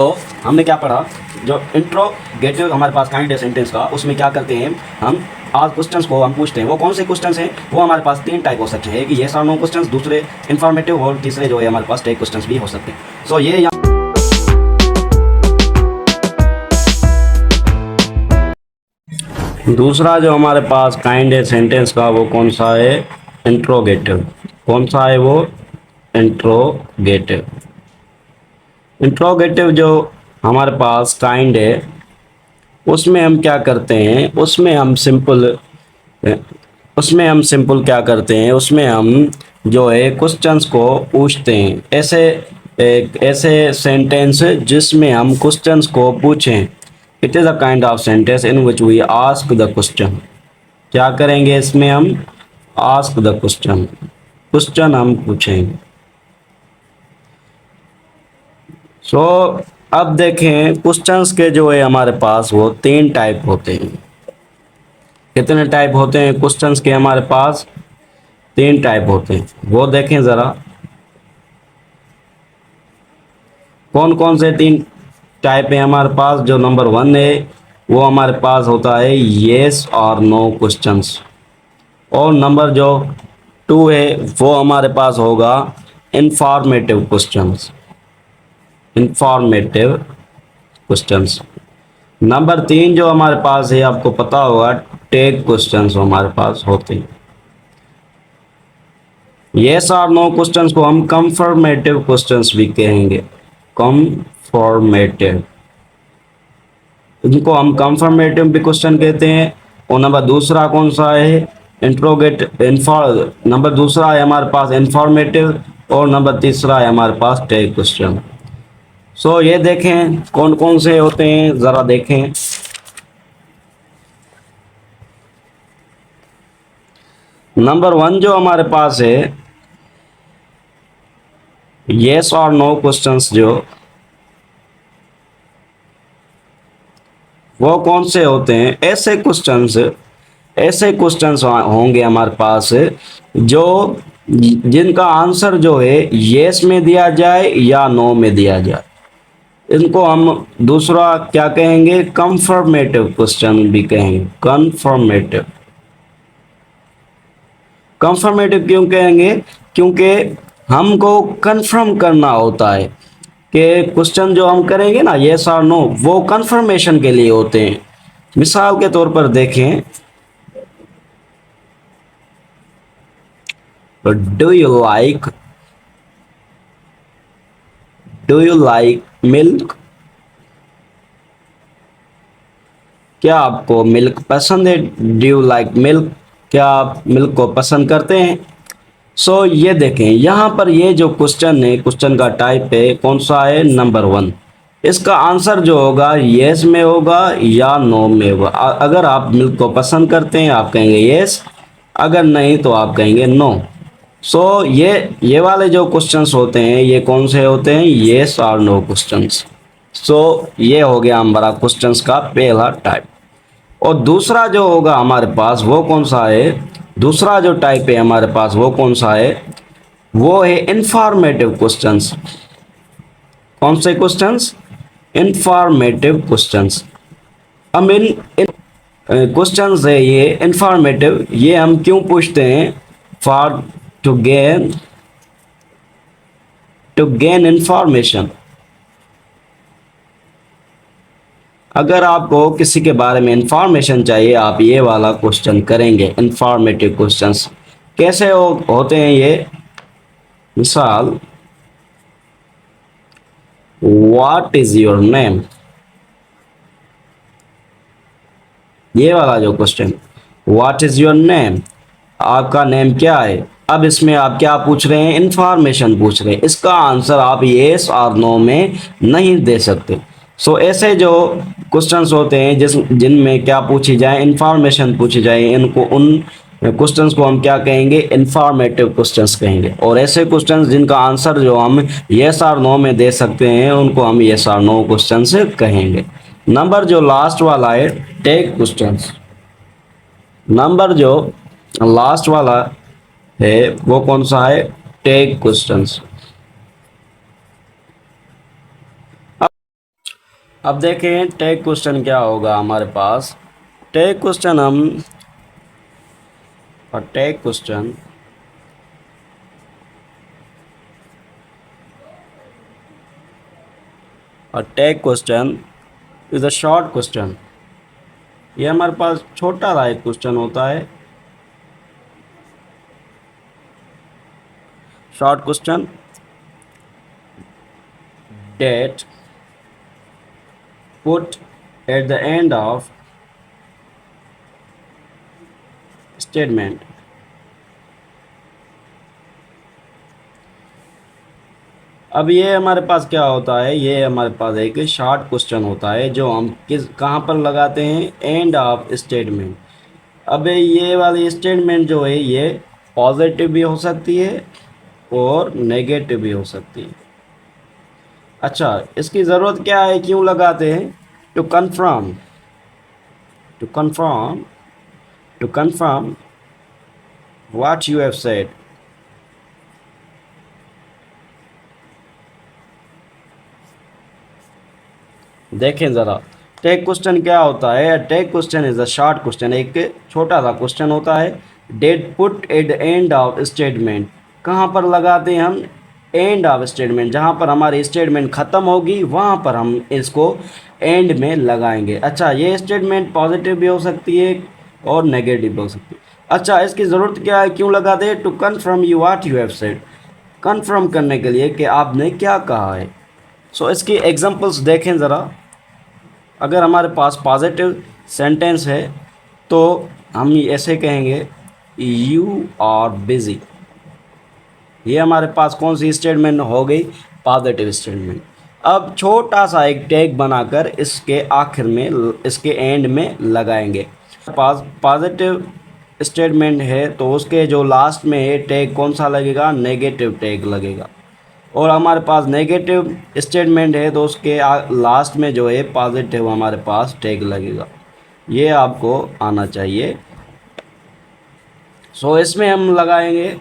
तो हमने क्या पढ़ा, जो इंट्रोगेटिव हमारे पास काइंड है सेंटेंस का, उसमें क्या करते हैं हम, आज क्वेश्चंस को हम पूछते हैं। वो कौन से क्वेश्चंस हैं, वो हमारे पास तीन टाइप हो सकते हैं, कि येस और नो क्वेश्चंस, दूसरे इन्फॉर्मेटिव, और तीसरे जो है हमारे पास टेक क्वेश्चंस भी हो सकते हैं। सो ये दूसरा जो हमारे पास काइंड है सेंटेंस का, वो कौन सा है, इंट्रोगेटिव। कौन सा है वो, इंट्रोगेटिव। इंट्रोगेटिव जो हमारे पास काइंड है, उसमें हम क्या करते हैं, उसमें हम सिंपल क्या करते हैं, उसमें हम जो है क्वेश्चंस को पूछते हैं। ऐसे सेंटेंस जिसमें हम क्वेश्चंस को पूछें, it is a kind of sentence in which we ask the question. क्या करेंगे इसमें हम, आस्क द क्वेश्चन, क्वेश्चन हम पूछेंगे। सो अब देखें, क्वेश्चंस के जो है हमारे पास वो तीन टाइप होते हैं। कितने टाइप होते हैं क्वेश्चंस के, हमारे पास तीन टाइप होते हैं। वो देखें ज़रा, कौन कौन से तीन टाइप है हमारे पास। जो नंबर 1 है, वो हमारे पास होता है येस और नो क्वेश्चंस। और नंबर जो 2 है, वो हमारे पास होगा informative questions, informative questions. Number 3 जो हमारे पास है, आपको पता होगा, टेक क्वेश्चंस हमारे पास होते हैं। येस और नो क्वेश्चंस को हम कंफर्मेटिव क्वेश्चंस भी कहेंगे, कंफर्मेटिव, इनको हम कंफर्मेटिव भी क्वेश्चन कहते हैं। और नंबर दूसरा कौन सा है, नंबर दूसरा है हमारे पास इंफॉर्मेटिव, और नंबर तीसरा है हमारे पास टेक क्वेश्चन। सो ये देखें कौन कौन से होते हैं, ज़रा देखें। नंबर 1 जो हमारे पास है, येस और नो क्वेश्चंस, जो वो कौन से होते हैं, ऐसे क्वेश्चंस होंगे हमारे पास जो जिनका आंसर जो है येस में दिया जाए या नो में दिया जाए। इनको हम दूसरा क्या कहेंगे, कंफर्मेटिव क्वेश्चन भी कहेंगे, कंफर्मेटिव। कंफर्मेटिव क्यों कहेंगे, क्योंकि हमको कंफर्म करना होता है कि क्वेश्चन जो हम करेंगे ना, येस और नो, वो कंफर्मेशन के लिए होते हैं। मिसाल के तौर पर देखें, do you like, do you like milk, क्या आपको मिल्क पसंद है, डू यू लाइक मिल्क, क्या आप मिल्क को पसंद करते हैं। सो ये देखें, यहाँ पर ये जो क्वेश्चन है, क्वेश्चन का टाइप है कौन सा है, नंबर 1। इसका आंसर जो होगा येस में होगा या नो में होगा। अगर आप मिल्क को पसंद करते हैं, आप कहेंगे येस, अगर नहीं तो आप कहेंगे नो। सो ये वाले जो क्वेश्चंस होते हैं, ये कौन से होते हैं, येस और नो क्वेश्चंस। सो ये हो गया हमारा क्वेश्चंस का पहला टाइप। और दूसरा जो होगा हमारे पास, वो कौन सा है, दूसरा जो टाइप है हमारे पास, वो कौन सा है, वो है इंफॉर्मेटिव क्वेश्चंस। कौन से क्वेश्चंस, इंफॉर्मेटिव क्वेश्चंस। हम इन क्वेश्चंस है ये इंफॉर्मेटिव, ये हम क्यों पूछते हैं, फॉर टू गेन इंफॉर्मेशन। अगर आपको किसी के बारे में इंफॉर्मेशन चाहिए, आप ये वाला क्वेश्चन करेंगे, इंफॉर्मेटिव क्वेश्चंस। कैसे होते हैं ये, मिसाल, व्हाट इज योर नेम, ये वाला जो question, what is your name, आपका नेम क्या है। अब इसमें आप क्या पूछ रहे हैं, इंफॉर्मेशन पूछ रहे हैं। इसका आंसर आप येस और नो में नहीं दे सकते। सो ऐसे जो क्वेश्चंस होते हैं जिनमें क्या पूछी जाए, इंफॉर्मेशन पूछी जाए, इनको, उन क्वेश्चंस को हम क्या कहेंगे, इंफॉर्मेटिव क्वेश्चंस कहेंगे। और ऐसे क्वेश्चंस जिनका आंसर जो हम येस और नो में दे सकते हैं, उनको हम येस और नो क्वेश्चंस कहेंगे। नंबर जो लास्ट वाला है, टेक क्वेश्चंस। नंबर जो लास्ट वाला है, वो कौन सा है, टेक क्वेश्चंस। अब देखें टैग क्वेश्चन क्या होगा हमारे पास। टैग क्वेश्चन हम और tag question is a short question. ये हमारे पास छोटा सा एक क्वेश्चन होता है, short question that put at the end of statement. अब ये हमारे पास क्या होता है, ये हमारे पास एक शॉर्ट क्वेश्चन होता है जो हम किस कहाँ पर लगाते हैं, एंड ऑफ स्टेटमेंट। अब ये वाली स्टेटमेंट जो है ये पॉजिटिव भी हो सकती है और नेगेटिव भी हो सकती है। अच्छा, इसकी ज़रूरत क्या है, क्यों लगाते हैं? To confirm to confirm to confirm what you have said. देखें ज़रा, टेक क्वेश्चन क्या होता है? Tag question is a short question, एक छोटा सा क्वेश्चन होता है। That put at the end of statement, कहाँ पर लगाते हैं हम? एंड ऑफ स्टेटमेंट, जहाँ पर हमारी स्टेटमेंट ख़त्म होगी वहाँ पर हम इसको एंड में लगाएंगे। अच्छा, ये स्टेटमेंट पॉजिटिव भी हो सकती है और नेगेटिव भी हो सकती है। अच्छा, इसकी ज़रूरत क्या है, क्यों लगाते हैं? To confirm you what you have said, confirm करने के लिए कि आपने क्या कहा है। सो इसकी एग्जांपल्स देखें ज़रा। अगर हमारे पास पॉजिटिव सेंटेंस है तो हम ऐसे कहेंगे, यू आर बिज़ी। ये हमारे पास कौन सी स्टेटमेंट हो गई? Positive statement. अब छोटा सा एक टैग बनाकर इसके आखिर में, इसके एंड में लगाएंगे। पास पॉजिटिव स्टेटमेंट है तो उसके जो लास्ट में है टैग कौन सा लगेगा? नेगेटिव टैग लगेगा। और हमारे पास नेगेटिव स्टेटमेंट है तो उसके लास्ट में जो है पॉजिटिव हमारे पास टैग लगेगा। ये आपको आना चाहिए। सो इसमें हम लगाएंगे,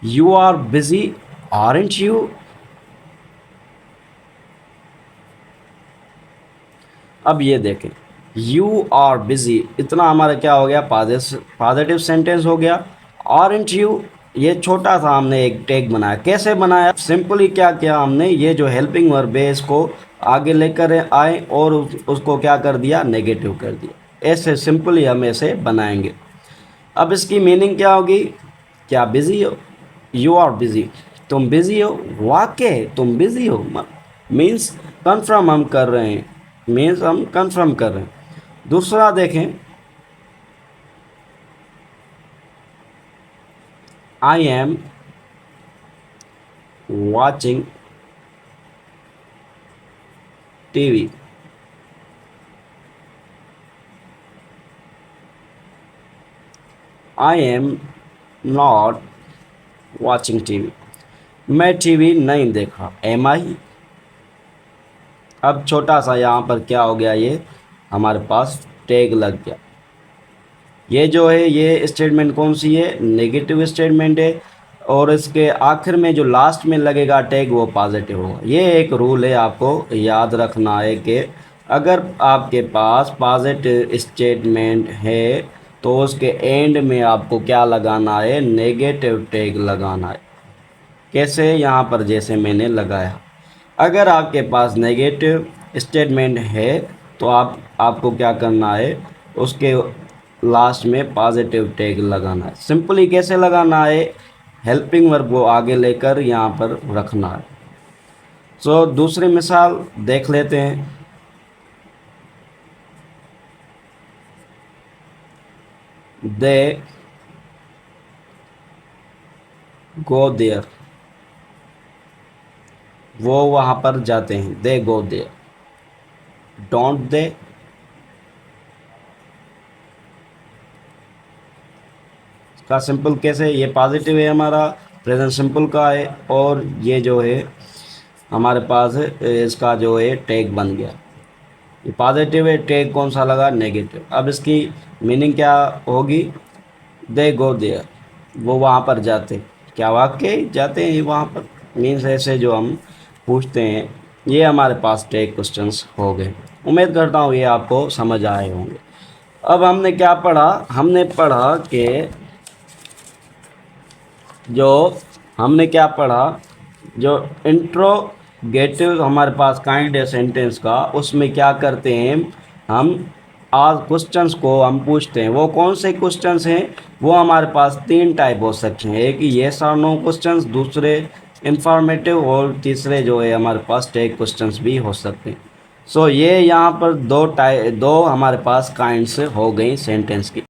you are busy aren't you. अब ये देखें, यू आर बिजी, इतना हमारा क्या हो गया? पॉजिटिव सेंटेंस हो गया। आरंट यू, ये छोटा सा हमने एक टैग बनाया। कैसे बनाया? सिंपली क्या किया हमने, ये जो हेल्पिंग वर्ब है इसको आगे लेकर आए और उसको क्या कर दिया? नेगेटिव कर दिया। ऐसे सिंपली हम ऐसे बनाएंगे। अब इसकी मीनिंग क्या होगी? क्या बिज़ी हो? यू आर बिज़ी, तुम बिज़ी हो, वाकई तुम बिज़ी हो, मीन्स कन्फर्म हम कर रहे हैं, मीन्स हम कन्फर्म कर रहे हैं। दूसरा देखें, I am watching TV। I am not watching TV। मैं टीवी नहीं देख रहा। एम आई। अब छोटा सा यहाँ पर क्या हो गया, ये हमारे पास टैग लग गया। ये जो है ये स्टेटमेंट कौन सी है? नेगेटिव स्टेटमेंट है। और इसके आखिर में जो लास्ट में लगेगा टैग वो पॉजिटिव होगा। ये एक रूल है, आपको याद रखना है कि अगर आपके पास पॉजिटिव स्टेटमेंट है तो उसके एंड में आपको क्या लगाना है? नेगेटिव टैग लगाना है। कैसे? यहाँ पर जैसे मैंने लगाया। अगर आपके पास नेगेटिव स्टेटमेंट है तो आपको क्या करना है? उसके लास्ट में पॉजिटिव टैग लगाना है। सिंपली कैसे लगाना है? हेल्पिंग वर्ब को आगे लेकर यहाँ पर रखना है। सो दूसरी मिसाल देख लेते हैं। दे गो देयर, वो वहाँ पर जाते हैं। दे गो देयर। डोंट दे, का सिंपल कैसे? ये पॉजिटिव है हमारा, प्रेजेंट सिंपल का है, और ये जो है हमारे पास इसका जो है टैग बन गया। ये पॉजिटिव है, टैग कौन सा लगा? नेगेटिव। अब इसकी मीनिंग क्या होगी? दे गो देयर, वो वहाँ पर जाते। क्या वाकई जाते हैं वहाँ पर? मीन्स ऐसे जो हम पूछते हैं ये हमारे पास टेक क्वेश्चंस हो गए। उम्मीद करता हूँ ये आपको समझ आए होंगे। अब हमने क्या पढ़ा, हमने पढ़ा कि जो हमने क्या पढ़ा, जो इंट्रोगेटिव हमारे पास काइंड है सेंटेंस का, उसमें क्या करते हैं हम, आज क्वेश्चंस को हम पूछते हैं। वो कौन से क्वेश्चंस हैं, वो हमारे पास तीन टाइप हो सकते हैं। एक येस और नो क्वेश्चंस, दूसरे इंफॉर्मेटिव, और तीसरे जो है हमारे पास टेक क्वेश्चंस भी हो सकते हैं। सो ये यहाँ पर दो हमारे पास काइंड्स हो गई सेंटेंस की।